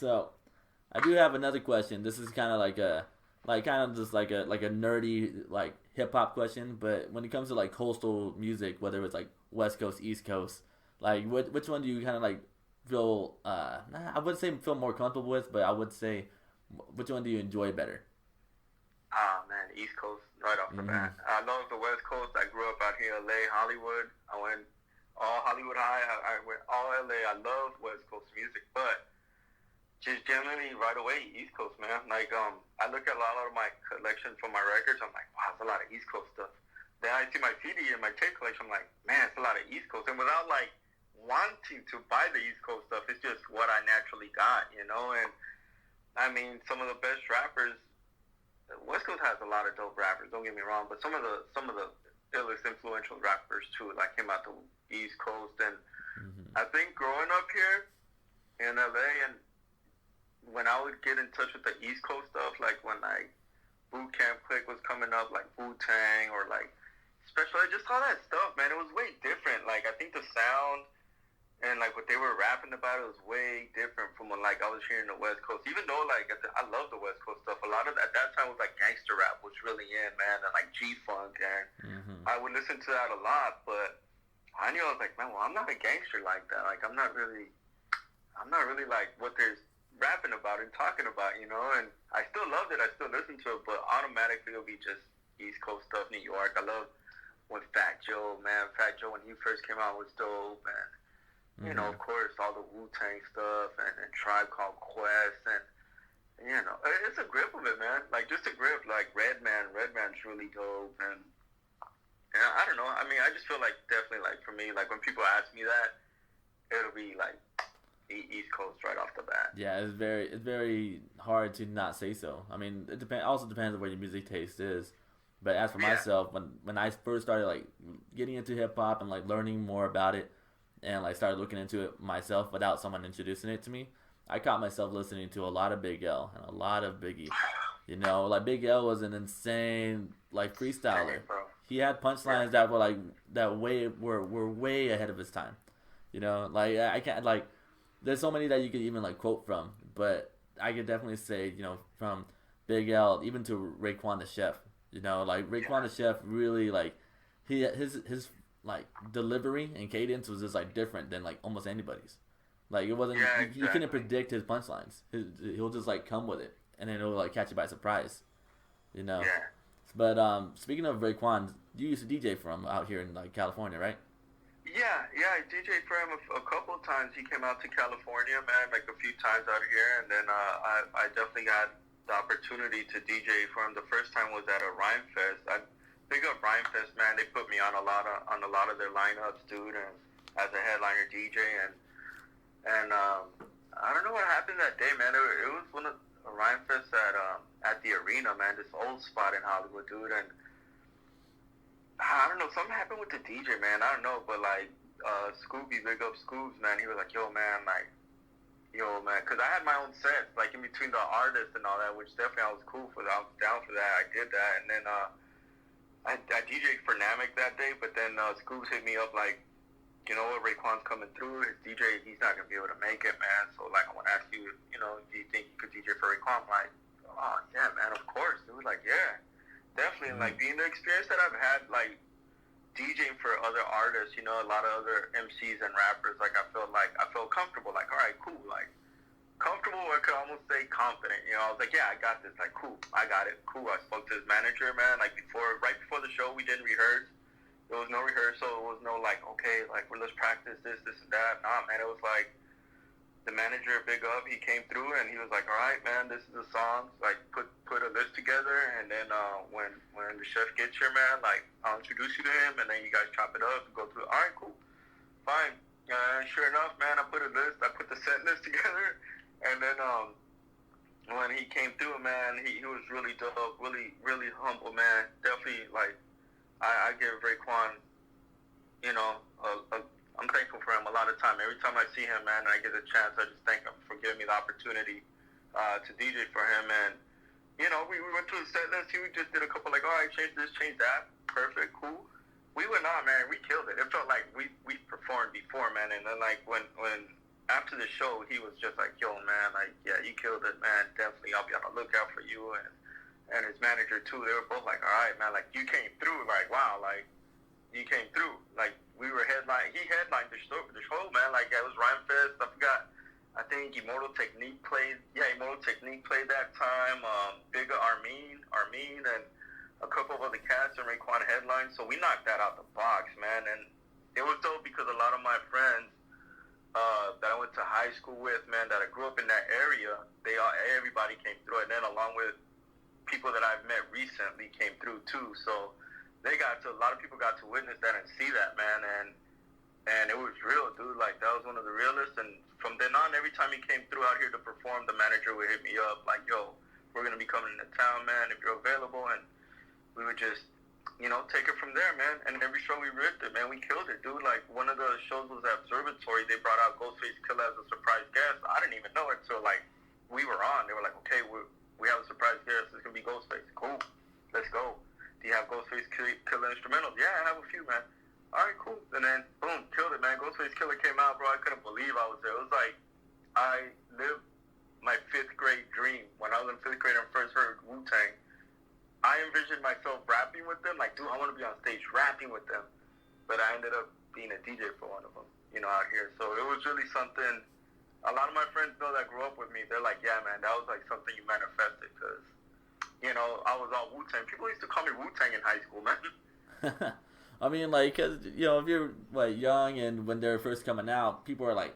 So, I do have another question. This is kind of kind of just like a nerdy like hip hop question. But when it comes to like coastal music, whether it's like West Coast, East Coast, like which one do you kind of like feel? I wouldn't say feel more comfortable with, but I would say which one do you enjoy better? Ah man, East Coast right off the Mm-hmm. bat. I love the West Coast. I grew up out here, LA, Hollywood. I went all Hollywood High. I went all LA. I love West Coast music, but just generally right away East Coast, man. Like I look at a lot of my collection from my records. I'm like, wow, it's a lot of East Coast stuff. Then I see my CD and my tape collection. I'm like, man, it's a lot of East Coast. And without like wanting to buy the East Coast stuff, it's just what I naturally got, you know. And I mean, some of the best rappers. West Coast has a lot of dope rappers. Don't get me wrong, but some of the illest influential rappers too, like came out the East Coast. And Mm-hmm. I think growing up here in LA, and when I would get in touch with the East Coast stuff, like when like Boot Camp Click was coming up, like Wu-Tang or like Special, just all that stuff, man, it was way different. Like I think the sound and like what they were rapping about, it was way different from when like I was hearing the West Coast. Even though like I love the West Coast stuff, a lot of at that time was like gangster rap was really in, man, and like G Funk, and Mm-hmm. I would listen to that a lot. But I knew I was like, man, well, I'm not a gangster like that. Like I'm not really like what they're rapping about and talking about, you know. And I still loved it. I still listen to it, but automatically it'll be just East Coast stuff, New York. I love when Fat Joe, man, Fat Joe when he first came out was dope, and you know, Mm-hmm. of course, all the Wu-Tang stuff and Tribe Called Quest, and you know, it's a grip of it, man. Like just a grip, like Redman's really dope, and I don't know. I mean, I just feel like definitely like for me, like when people ask me that, it'll be like East Coast right off the bat. Yeah, it's very hard to not say so. I mean, it depends on where your music taste is. But as for Yeah, myself, when I first started like getting into hip hop and like learning more about it, and like started looking into it myself without someone introducing it to me, I caught myself listening to a lot of Big L and a lot of Biggie. You know, like Big L was an insane like freestyler. same, bro. He had Yeah, punchlines that were like that way were way ahead of his time. You know, like I can't like there's so many that you could even like quote from, but I could definitely say, you know, from Big L even to Raekwon the Chef. You know, like Raekwon yeah, the Chef really like his like delivery and cadence was just like different than like almost anybody's. Like it wasn't yeah, you couldn't exactly. predict his punchlines. He'll just like come with it, and then it'll like catch you by surprise. You know. Yeah. But speaking of Raekwon, you used to DJ from out here in like California, right? Yeah, I DJ'd for him a couple of times. He came out to California, man, like a few times out here, and then I definitely got the opportunity to DJ for him. The first time was at a Rhyme Fest. I big up Rhyme Fest, man. They put me on a lot of their lineups, dude, and as a headliner DJ, and I don't know what happened that day, man. It was one of a Rhyme Fest at the arena, man, this old spot in Hollywood, dude, and I don't know, something happened with the DJ, man. I don't know, but like Scooby, big up Scoobs, man. He was like, yo, man, because I had my own sets, like in between the artists and all that, which definitely I was cool for that. I was down for that. I did that, and then I DJ'd for Namek that day, but then Scoobs hit me up like, you know what, Raekwon's coming through. His DJ, he's not gonna be able to make it, man. So like, I want to ask you, you know, do you think you could DJ for Raekwon? I'm like, oh yeah, man, of course. It was like, yeah, definitely. And Mm-hmm. like being the experience that I've had, like DJing for other artists, you know, a lot of other MCs and rappers, like I felt comfortable. Like, all right, cool, like comfortable. I could almost say confident. You know, I was like, yeah, I got this. Like, cool, I got it. Cool. I spoke to his manager, man. Like right before the show, we didn't rehearse. There was no rehearsal. It was no like, okay, like well, let's practice this and that. Nah, man. It was like the manager, big up. He came through and he was like, all right, man, this is the songs. Like put a list together, and then when the chef gets here, man, like I'll introduce you to him, and then you guys chop it up and go through. All right, cool, fine. Sure enough, man, I put a list. I put the set list together, and then when he came through, man, he was really dope, really humble, man. Definitely like I give Raekwon, you know, I'm thankful for him a lot of time. Every time I see him, man, and I get a chance, I just thank him for giving me the opportunity to DJ for him. And you know, we went through the set list. He just did a couple like, all right, change this, change that, perfect, cool. We went on, man. We killed it. It felt like we performed before, man. And then like when after the show, he was just like, yo, man, like, yeah, you killed it, man. Definitely, I'll be on the lookout for you. And his manager, too, they were both like, all right, man, like, you came through. Like, wow, like, you came through. Like, we were he headlined the show, man. Like, it was Rhyme Fest. I think Immortal Technique played. Yeah, Immortal Technique played that time. Bigger Armin, and a couple of other cats and Raekwon headlined. So we knocked that out the box, man. And it was dope because a lot of my friends that I went to high school with, man, that I grew up in that area, everybody came through. And then along with people that I've met recently came through too. So a lot of people got to witness that and see that, man. And it was real, dude. Like, that was one of the realest. And from then on, every time he came through out here to perform, the manager would hit me up like, yo, we're going to be coming into town, man, if you're available. And we would just, take it from there, man. And every show we ripped it, man. We killed it, dude. Like, one of the shows was at Observatory. They brought out Ghostface Killer as a surprise guest. I didn't even know it until, like, we were on. They were like, okay, we have a surprise guest. It's going to be Ghostface. Cool. Let's go. Do you have Ghostface Killer instrumentals? Yeah, I have a few, man. All right, cool. And then, boom, killed it, man. Ghostface Killer came out, bro. I couldn't believe I was there. It was like I lived my 5th grade dream. When I was in 5th grade and first heard Wu-Tang, I envisioned myself rapping with them. Like, dude, I want to be on stage rapping with them. But I ended up being a DJ for one of them, out here. So it was really something. A lot of my friends know that grew up with me. They're like, yeah, man, that was like something you manifested because, I was all Wu-Tang. People used to call me Wu-Tang in high school, man. I mean, like, cause if you're like young and when they're first coming out, people are like,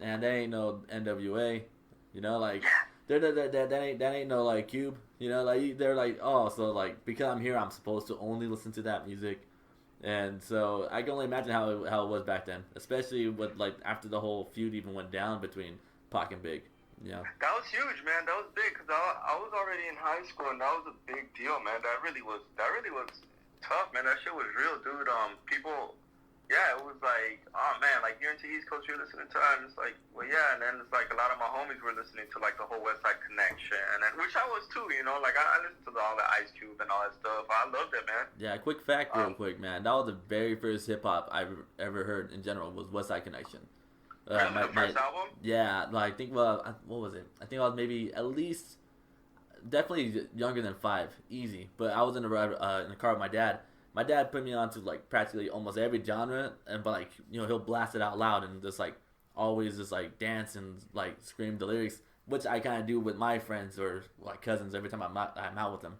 "Man, that ain't no NWA," like, that ain't no like Cube, like they're like, oh, so like because I'm here, I'm supposed to only listen to that music, and so I can only imagine how it was back then, especially with like after the whole feud even went down between Pac and Big. That was huge, man. That was big because I was already in high school and that was a big deal, man. That really was tough, man. That shit was real, dude. People, yeah, it was like, oh man, like you're into East Coast, you're listening to it. And it's like, well, yeah, and then it's like a lot of my homies were listening to like the whole West Side Connection, and which I was too, like I listened to all the Ice Cube and all that stuff. I loved it, man. Yeah, quick fact, real quick, man. That was the very first hip hop I've ever heard in general was West Side Connection. The first album? Yeah, like, I think, what was it? I think I was maybe at least, definitely younger than 5, easy. But I was in the car with my dad. My dad put me on to, like, practically almost every genre, but, like, he'll blast it out loud and just, like, always just, like, dance and, like, scream the lyrics, which I kind of do with my friends or, like, cousins every time I'm out with them.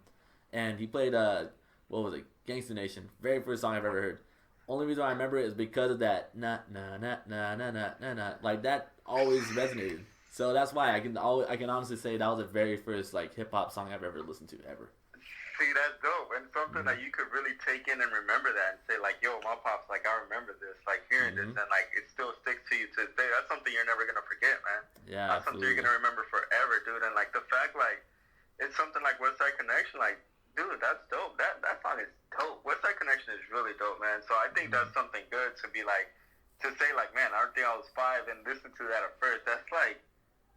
And he played, what was it? Gangsta Nation. Very first song I've ever heard. Only reason I remember it is because of that na na na na na na na na, like that always resonated. So that's why I can honestly say that was the very first like hip hop song I've ever listened to ever. See, that's dope, and something that you could really take in and remember that and say like, yo, my pops, like I remember this, like hearing this, and like it still sticks to you to this day. That's something you're never gonna forget, man. Yeah, that's something you're gonna remember forever, dude. And like the fact like it's something like West Side Connection, like. Dude, that's dope. That song is dope. West Side Connection is really dope, man. So I think that's something good to be like, to say like, man, I don't think I was 5 and listen to that at first. That's like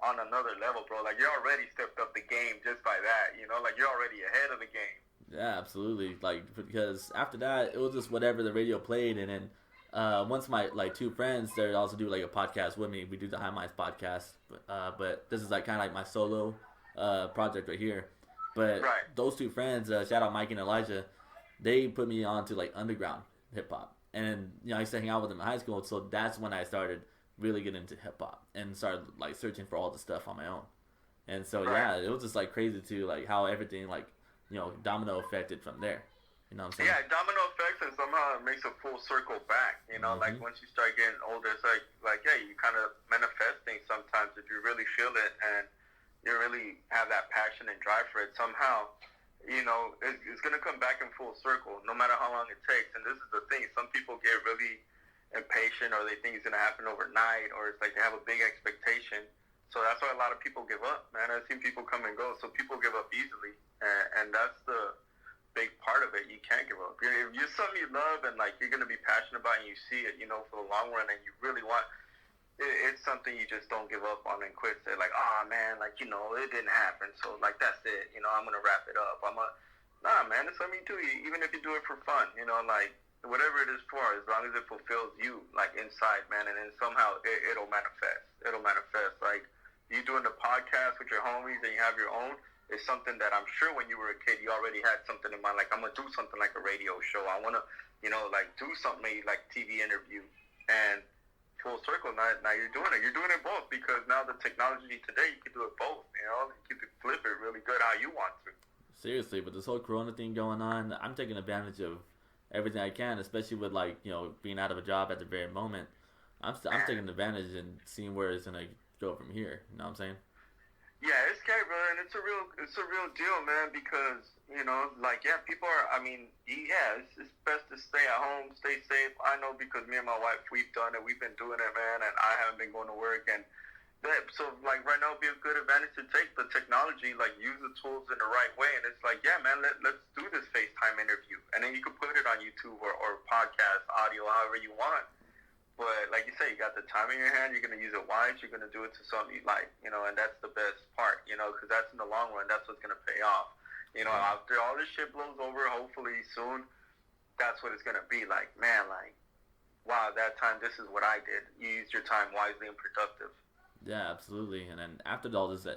on another level, bro. Like you already stepped up the game just by that, like you're already ahead of the game. Yeah, absolutely. Like because after that, it was just whatever the radio played, and then once my like 2 friends, they also do like a podcast with me. We do the High Minds podcast, but this is like kind of like my solo project right here. But those 2 friends, shout out Mike and Elijah, they put me on to like underground hip hop, and I used to hang out with them in high school. So that's when I started really getting into hip hop and started like searching for all the stuff on my own. And so yeah, it was just like crazy too, like how everything like domino affected from there. You know what I'm saying? Yeah, domino effects, and somehow it makes a full circle back. Like once you start getting older, it's like yeah, you kind of manifest things sometimes if you really feel it and you really have that passion and drive for it. Somehow, it's going to come back in full circle, no matter how long it takes. And this is the thing. Some people get really impatient, or they think it's going to happen overnight, or it's like they have a big expectation. So that's why a lot of people give up, man. I've seen people come and go, so people give up easily. And that's the big part of it. You can't give up. If you're something you love and, like, you're going to be passionate about and you see it, for the long run, and you really want it's something you just don't give up on and quit. Say like, oh man, like it didn't happen, so like that's it. I'm gonna wrap it up. Nah, man, it's something you do. Even if you do it for fun, like whatever it is for, as long as it fulfills you, like inside, man, and then somehow it'll manifest. It'll manifest. Like you doing the podcast with your homies and you have your own is something that I'm sure when you were a kid you already had something in mind. Like I'm gonna do something like a radio show. I wanna, like do something maybe like TV interview. And full circle, now you're doing it. You're doing it both because now the technology today you can do it both. You can flip it really good how you want to. Seriously, with this whole Corona thing going on, I'm taking advantage of everything I can, especially with being out of a job at the very moment. I'm taking advantage and seeing where it's gonna go from here. You know what I'm saying? Yeah, it's scary, brother, and it's a real deal, man. Because people are. I mean, it's best to stay at home, stay safe. I know because me and my wife, we've done it. We've been doing it, man, and I haven't been going to work. And so, right now, would be a good advantage to take the technology, use the tools in the right way. And it's man, let's do this FaceTime interview, and then you can put it on YouTube or podcast audio, however you want. But like you say, you got the time in your hand. You're gonna use it wise. You're gonna do it to something you like, and that's the best part, because that's in the long run. That's what's gonna pay off. After all this shit blows over, hopefully soon, that's what it's gonna be like. Man, wow, that time, this is what I did. You used your time wisely and productive. Yeah, absolutely. And then after all this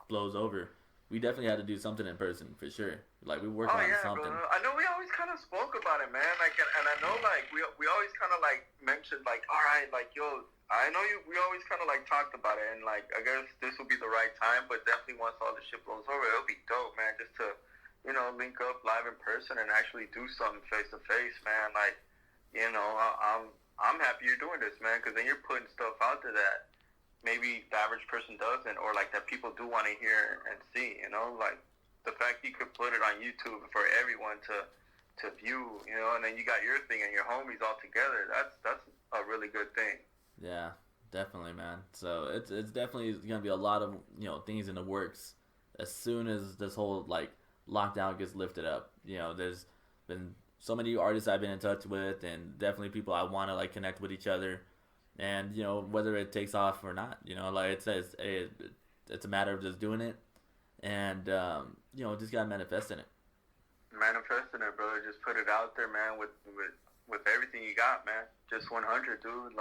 blows over, we definitely had to do something in person for sure. We worked on something. Bro. I know we always kind of spoke about it, man. And I know we always kind of mentioned all right, yo, I know we always kind of talked about it, and I guess this will be the right time. But definitely once all this shit blows over, it'll be dope, man. Just to link up live in person and actually do something face to face, man. I'm happy you're doing this, man, because then you're putting stuff out there that maybe the average person doesn't, or that people do want to hear and see, the fact you could put it on YouTube for everyone to view, and then you got your thing and your homies all together. That's a really good thing. Yeah, definitely, man. So it's definitely gonna be a lot of things in the works as soon as this whole lockdown gets lifted up. There's been so many artists I've been in touch with, and definitely people I want to connect with each other. And whether it takes off or not, it's a matter of just doing it, and just gotta manifest in it. Manifesting it, brother. Just put it out there, man. With everything you got, man. Just 100, dude.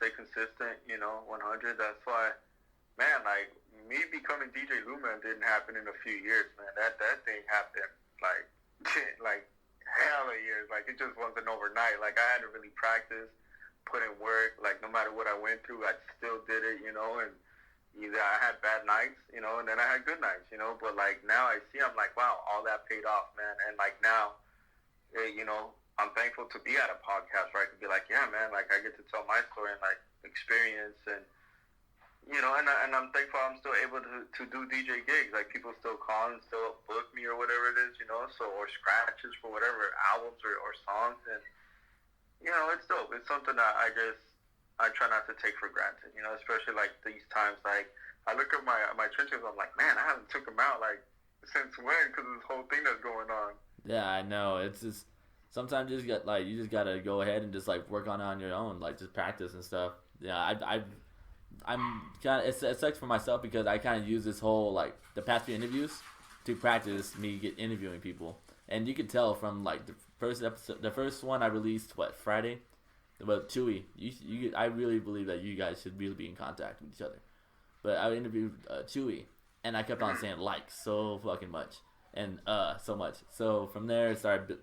Stay consistent. 100. That's why, man. Me becoming DJ Luman didn't happen in a few years, man. That thing happened hella years. It just wasn't overnight. I had to really practice. Put in work, no matter what I went through, I still did it, and either I had bad nights, and then I had good nights, but now I see, I'm wow, all that paid off, man, and now, I'm thankful to be at a podcast where I could be yeah, man, I get to tell my story and experience, and and I'm thankful I'm still able to do DJ gigs, people still call and still book me or whatever it is, or scratches for whatever albums or songs, and it's dope. It's something that I try not to take for granted, especially these times. I look at my trenches, I'm man, I haven't took them out since when? Because of this whole thing that's going on. Yeah, I know. It's just sometimes you just gotta go ahead and just work on it on your own, just practice and stuff. Yeah, I'm kind of it sucks for myself because I kind of use this whole the past few interviews to practice me interviewing people, and you can tell from the first episode, the first one I released Friday, but Chewy, I really believe that you guys should really be in contact with each other. But I interviewed Chewy, and I kept on saying so fucking much and so much. So from there it started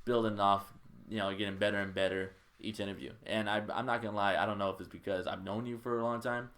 building off, getting better and better each interview. And I'm not gonna lie, I don't know if it's because I've known you for a long time